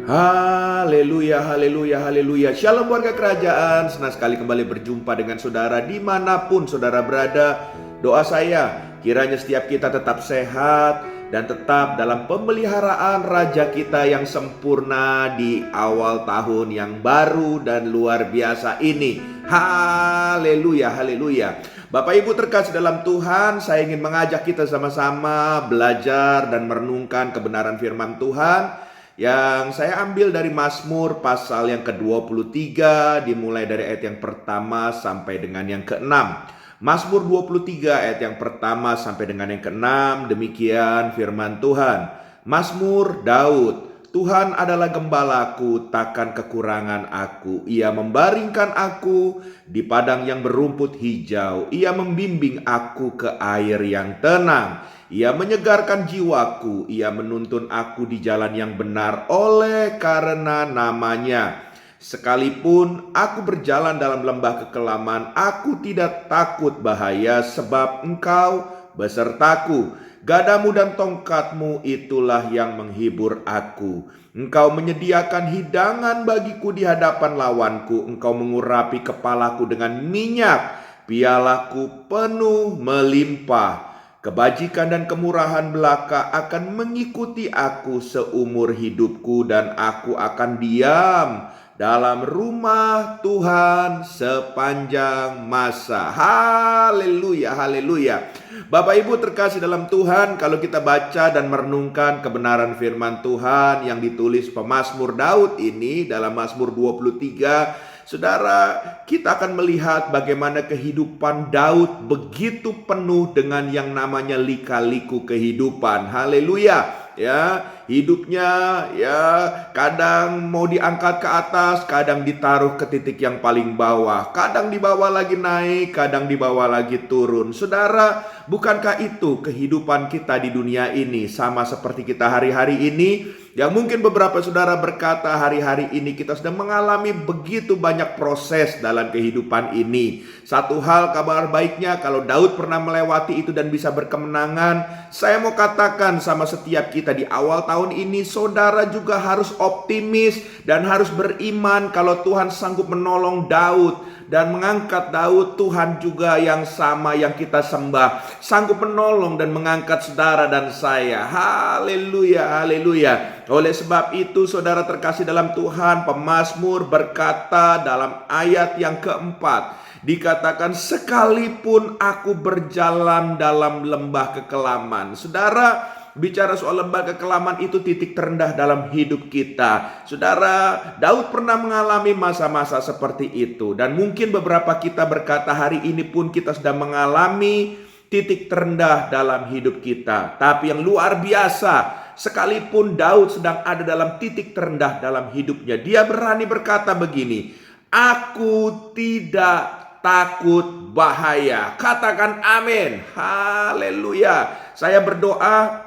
Haleluya, haleluya, haleluya. Shalom warga kerajaan. Senang sekali kembali berjumpa dengan saudara dimanapun saudara berada. Doa saya, kiranya setiap kita tetap sehat dan tetap dalam pemeliharaan Raja kita yang sempurna di awal tahun yang baru dan luar biasa ini. Haleluya, haleluya. Bapak Ibu terkasih dalam Tuhan, saya ingin mengajak kita sama-sama belajar dan merenungkan kebenaran firman Tuhan yang saya ambil dari Mazmur pasal yang ke-23, dimulai dari ayat yang pertama sampai dengan yang ke-6. Mazmur 23 ayat yang pertama sampai dengan yang ke-6, demikian firman Tuhan. Mazmur Daud. Tuhan adalah gembalaku, takkan kekurangan aku. Ia membaringkan aku di padang yang berumput hijau. Ia membimbing aku ke air yang tenang. Ia menyegarkan jiwaku, ia menuntun aku di jalan yang benar oleh karena namanya. Sekalipun aku berjalan dalam lembah kekelaman, aku tidak takut bahaya sebab Engkau besertaku. Gadamu dan tongkatmu itulah yang menghibur aku. Engkau menyediakan hidangan bagiku di hadapan lawanku. Engkau mengurapi kepalaku dengan minyak, pialaku penuh melimpah. Kebajikan dan kemurahan belaka akan mengikuti aku seumur hidupku, dan aku akan diam dalam rumah Tuhan sepanjang masa. Haleluya, haleluya. Bapak Ibu terkasih dalam Tuhan, kalau kita baca dan merenungkan kebenaran firman Tuhan yang ditulis pemazmur Daud ini dalam Mazmur 23, saudara, kita akan melihat bagaimana kehidupan Daud begitu penuh dengan yang namanya lika-liku kehidupan. Haleluya. Ya, hidupnya ya kadang mau diangkat ke atas, kadang ditaruh ke titik yang paling bawah, kadang dibawa lagi naik, kadang dibawa lagi turun. Saudara, bukankah itu kehidupan kita di dunia ini sama seperti kita hari-hari ini? Yang mungkin beberapa saudara berkata hari-hari ini kita sedang mengalami begitu banyak proses dalam kehidupan ini. Satu hal kabar baiknya, kalau Daud pernah melewati itu dan bisa berkemenangan, saya mau katakan sama setiap kita di awal tahun ini, saudara juga harus optimis dan harus beriman kalau Tuhan sanggup menolong Daud dan mengangkat Daud. Tuhan juga yang sama yang kita sembah, sanggup menolong dan mengangkat saudara dan saya. Haleluya, haleluya. Oleh sebab itu saudara terkasih dalam Tuhan, pemazmur berkata dalam ayat yang keempat, dikatakan sekalipun aku berjalan dalam lembah kekelaman. Saudara, bicara soal lembah kekelaman itu titik terendah dalam hidup kita. Saudara, Daud pernah mengalami masa-masa seperti itu. Dan mungkin beberapa kita berkata hari ini pun kita sedang mengalami titik terendah dalam hidup kita. Tapi yang luar biasa, sekalipun Daud sedang ada dalam titik terendah dalam hidupnya, dia berani berkata begini, aku tidak takut bahaya. Katakan amin. Haleluya. Saya berdoa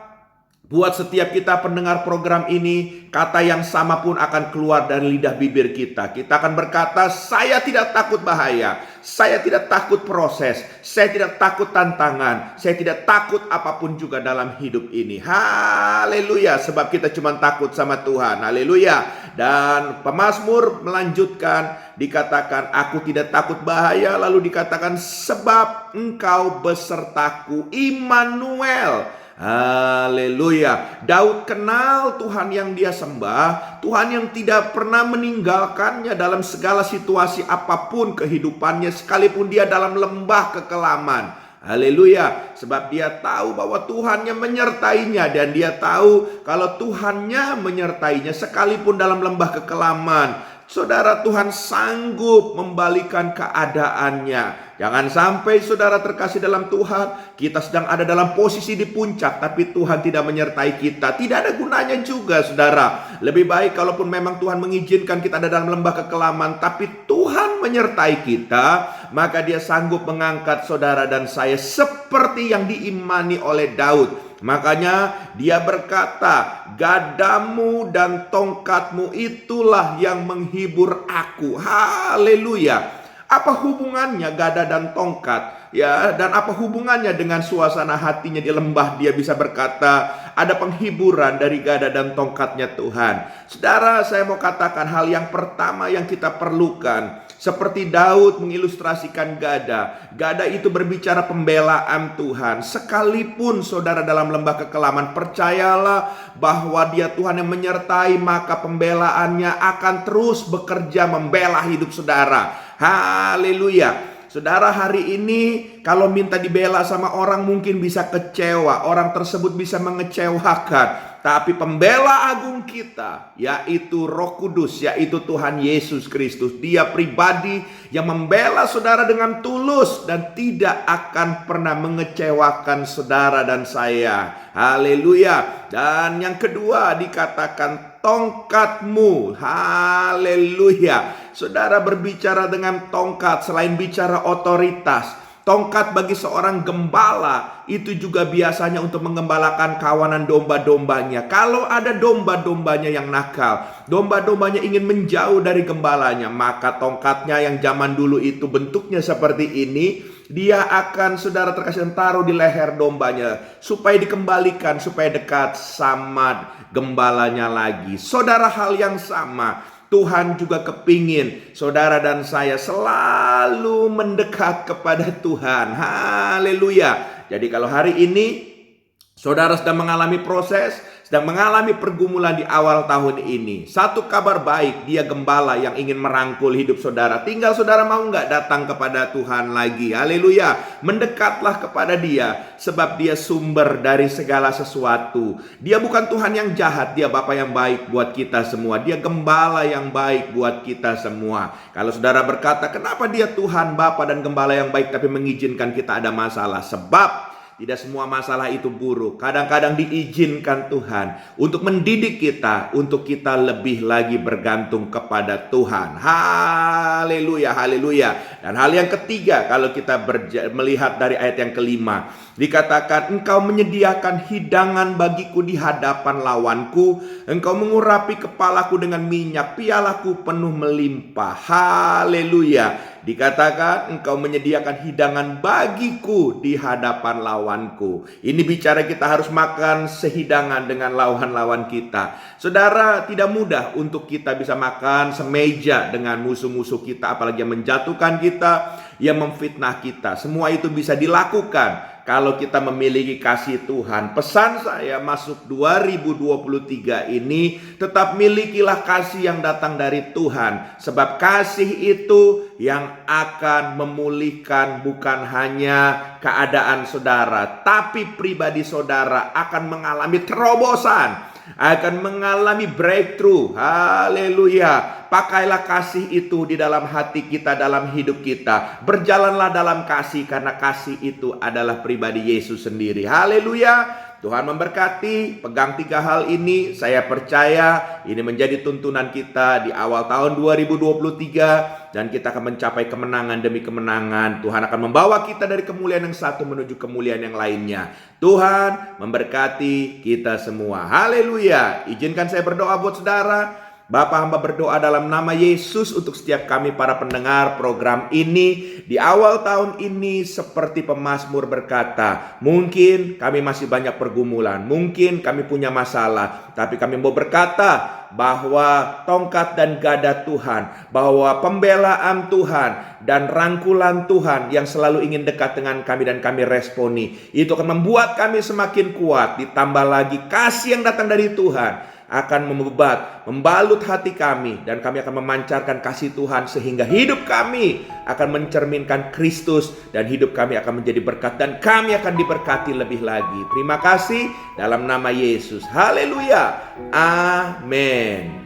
buat setiap kita pendengar program ini, kata yang sama pun akan keluar dari lidah bibir kita. Kita akan berkata, saya tidak takut bahaya, saya tidak takut proses, saya tidak takut tantangan, saya tidak takut apapun juga dalam hidup ini. Haleluya, sebab kita cuma takut sama Tuhan. Haleluya. Dan pemazmur melanjutkan, dikatakan aku tidak takut bahaya, lalu dikatakan sebab Engkau besertaku, Immanuel. Haleluya. Daud kenal Tuhan yang dia sembah, Tuhan yang tidak pernah meninggalkannya dalam segala situasi apapun kehidupannya, sekalipun dia dalam lembah kekelaman. Haleluya. Sebab dia tahu bahwa Tuhannya menyertainya, dan dia tahu kalau Tuhannya menyertainya sekalipun dalam lembah kekelaman, saudara, Tuhan sanggup membalikan keadaannya. Jangan sampai saudara terkasih dalam Tuhan, kita sedang ada dalam posisi di puncak, tapi Tuhan tidak menyertai kita. Tidak ada gunanya juga saudara. Lebih baik kalaupun memang Tuhan mengizinkan kita ada dalam lembah kekelaman, tapi Tuhan menyertai kita, maka dia sanggup mengangkat saudara dan saya seperti yang diimani oleh Daud. Makanya dia berkata, gadamu dan tongkatmu itulah yang menghibur aku. Haleluya. Apa hubungannya gada dan tongkat? Ya, dan apa hubungannya dengan suasana hatinya di lembah? Dia bisa berkata, ada penghiburan dari gada dan tongkatnya Tuhan. Saudara, saya mau katakan hal yang pertama yang kita perlukan, seperti Daud mengilustrasikan gada. Gada itu berbicara pembelaan Tuhan. Sekalipun saudara dalam lembah kekelaman, percayalah bahwa Dia Tuhan yang menyertai, maka pembelaannya akan terus bekerja membela hidup saudara. Haleluya. Saudara, hari ini kalau minta dibela sama orang mungkin bisa kecewa, orang tersebut bisa mengecewakan. Tapi pembela agung kita, yaitu Roh Kudus, yaitu Tuhan Yesus Kristus. Dia pribadi yang membela saudara dengan tulus dan tidak akan pernah mengecewakan saudara dan saya. Haleluya. Dan yang kedua dikatakan tongkatmu. Haleluya. Saudara, berbicara dengan tongkat, selain bicara otoritas, tongkat bagi seorang gembala itu juga biasanya untuk menggembalakan kawanan domba-dombanya. Kalau ada domba-dombanya yang nakal, domba-dombanya ingin menjauh dari gembalanya, maka tongkatnya yang zaman dulu itu bentuknya seperti ini, dia akan, saudara terkasih, taruh di leher dombanya supaya dikembalikan, supaya dekat sama gembalanya lagi. Saudara, hal yang sama Tuhan juga kepingin saudara dan saya selalu mendekat kepada Tuhan. Haleluya. Jadi kalau hari ini saudara sedang mengalami proses, sedang mengalami pergumulan di awal tahun ini, satu kabar baik, Dia gembala yang ingin merangkul hidup saudara. Tinggal saudara mau nggak datang kepada Tuhan lagi. Haleluya. Mendekatlah kepada Dia, sebab Dia sumber dari segala sesuatu. Dia bukan Tuhan yang jahat, Dia Bapa yang baik buat kita semua. Dia gembala yang baik buat kita semua. Kalau saudara berkata, kenapa Dia Tuhan, Bapa dan gembala yang baik tapi mengizinkan kita ada masalah? Sebab tidak semua masalah itu buruk. Kadang-kadang diizinkan Tuhan untuk mendidik kita, untuk kita lebih lagi bergantung kepada Tuhan. Haleluya, haleluya. Dan hal yang ketiga, kalau kita melihat dari ayat yang kelima, dikatakan, Engkau menyediakan hidangan bagiku di hadapan lawanku, Engkau mengurapi kepalaku dengan minyak, pialaku penuh melimpah. Haleluya. Dikatakan engkau menyediakan hidangan bagiku di hadapan lawanku. Ini bicara kita harus makan sehidangan dengan lawan-lawan kita. Saudara, tidak mudah untuk kita bisa makan semeja dengan musuh-musuh kita, apalagi yang menjatuhkan kita, yang memfitnah kita. Semua itu bisa dilakukan kalau kita memiliki kasih Tuhan. Pesan saya masuk 2023 ini, tetap milikilah kasih yang datang dari Tuhan. Sebab kasih itu yang akan memulihkan bukan hanya keadaan saudara, tapi pribadi saudara akan mengalami terobosan, akan mengalami breakthrough. Haleluya. Pakailah kasih itu di dalam hati kita, dalam hidup kita. Berjalanlah dalam kasih, karena kasih itu adalah pribadi Yesus sendiri. Haleluya. Tuhan memberkati. Pegang 3 hal ini. Saya percaya ini menjadi tuntunan kita di awal tahun 2023. Dan kita akan mencapai kemenangan demi kemenangan. Tuhan akan membawa kita dari kemuliaan yang satu menuju kemuliaan yang lainnya. Tuhan memberkati kita semua. Haleluya. Izinkan saya berdoa buat saudara. Bapa, hamba berdoa dalam nama Yesus untuk setiap kami para pendengar program ini. Di awal tahun ini seperti pemazmur berkata, mungkin kami masih banyak pergumulan, mungkin kami punya masalah, tapi kami mau berkata bahwa tongkat dan gada Tuhan, bahwa pembelaan Tuhan dan rangkulan Tuhan yang selalu ingin dekat dengan kami dan kami responi, itu akan membuat kami semakin kuat. Ditambah lagi kasih yang datang dari Tuhan akan membalut hati kami, dan kami akan memancarkan kasih Tuhan sehingga hidup kami akan mencerminkan Kristus, dan hidup kami akan menjadi berkat, dan kami akan diberkati lebih lagi. Terima kasih dalam nama Yesus. Haleluya. Amin.